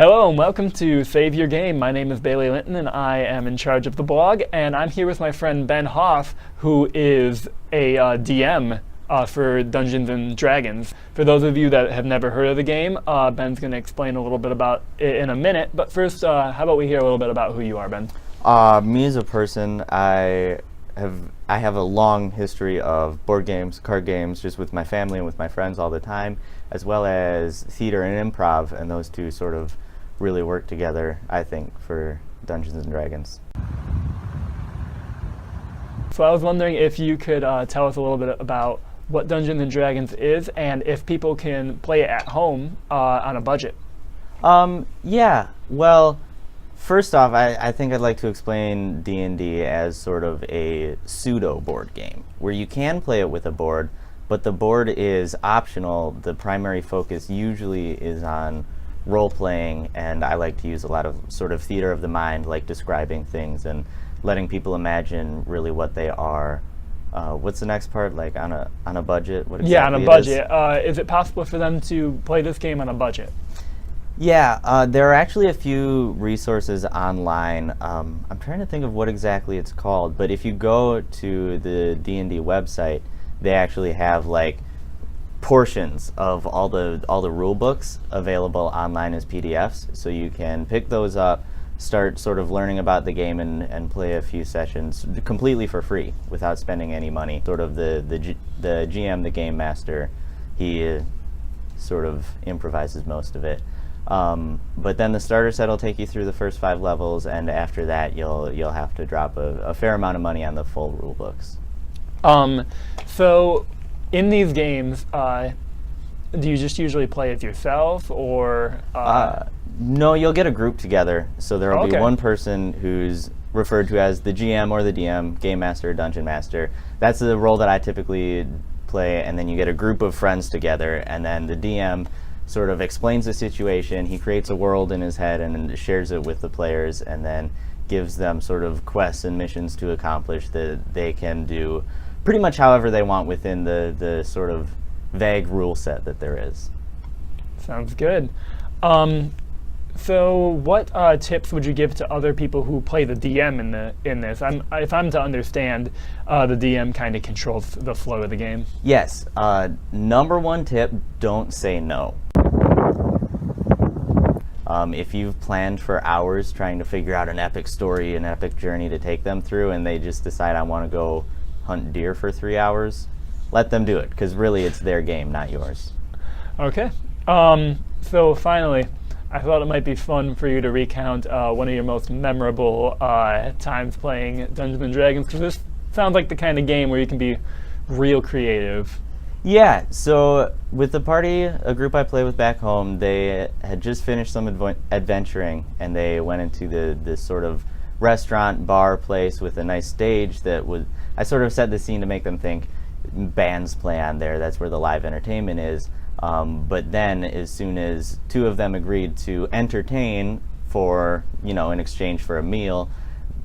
Hello and welcome to Save Your Game. My name is Bailey Linton and I am in charge of the blog, and I'm here with my friend Ben Hoff, who is a DM for Dungeons and Dragons. For those of you that have never heard of the game, Ben's going to explain a little bit about it in a minute, but first, how about we hear a little bit about who you are, Ben? Me as a person, I have a long history of board games, card games, just with my family and with my friends all the time, as well as theater and improv, and those two sort of really work together, I think, for Dungeons and Dragons. So I was wondering if you could tell us a little bit about what Dungeons and Dragons is, and if people can play it at home on a budget. Yeah, well, first off, I think I'd like to explain D&D as sort of a pseudo board game, where you can play it with a board, but the board is optional. The primary focus usually is on role-playing, and I like to use a lot of sort of theater of the mind, like describing things and letting people imagine really what they are. What's the next part, like on a budget? What exactly yeah, on a budget. Is it possible for them to play this game on a budget? Yeah, there are actually a few resources online. I'm trying to think of what exactly it's called, but if you go to the D&D website, they actually have like portions of all the rule books available online as PDFs, so you can pick those up, start sort of learning about the game and play a few sessions completely for free without spending any money. Sort of the GM, the game master, he sort of improvises most of it. But then the starter set will take you through the first 5 levels, and after that you'll have to drop a fair amount of money on the full rule books. So in these games, do you just usually play as yourself, or? No, you'll get a group together, so there will be one person who's referred to as the GM or the DM, Game Master or Dungeon Master. That's the role that I typically play, and then you get a group of friends together, and then the DM sort of explains the situation. He creates a world in his head and shares it with the players, and then gives them sort of quests and missions to accomplish that they can do pretty much however they want within the sort of vague rule set that there is. Sounds good. So what tips would you give to other people who play the DM in this? If I'm to understand, the DM kind of controls the flow of the game. Yes. Number one tip, don't say no. If you've planned for hours trying to figure out an epic story, an epic journey to take them through, and they just decide, I want to go hunt deer for 3 hours, let them do it, because really it's their game, not yours. Okay. So finally, I thought it might be fun for you to recount one of your most memorable times playing Dungeons and Dragons, because this sounds like the kind of game where you can be real creative. Yeah, so with the party, a group I play with back home, they had just finished some adventuring, and they went into this sort of restaurant bar place with a nice stage that was, I sort of set the scene to make them think bands play on there, that's where the live entertainment is. But then as soon as 2 of them agreed to entertain for, in exchange for a meal,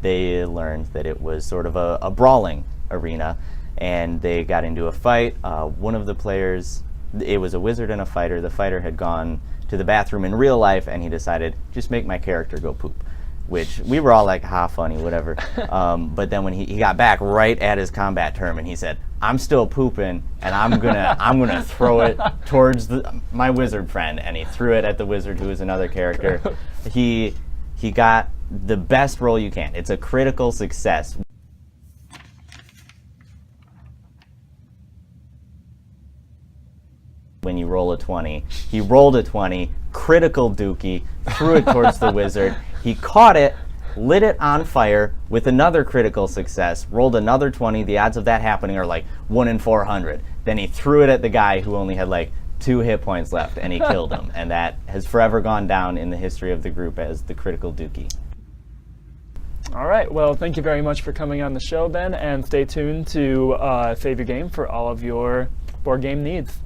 they learned that it was sort of a brawling arena, and they got into a fight. One of the players, it was a wizard and a fighter. The fighter had gone to the bathroom in real life, and he decided, just make my character go poop, which we were all like, ha, funny, whatever. But then when he got back right at his combat term, and he said, I'm still pooping, and I'm gonna throw it towards my wizard friend, and he threw it at the wizard, who is another character. He got the best roll you can. It's a critical success. When you roll a 20. He rolled a 20, critical dookie, threw it towards the wizard. He caught it, lit it on fire with another critical success, rolled another 20. The odds of that happening are like 1 in 400. Then he threw it at the guy who only had like 2 hit points left, and he killed him. And that has forever gone down in the history of the group as the critical dookie. All right, well, thank you very much for coming on the show, Ben, and stay tuned to Save Your Game for all of your board game needs.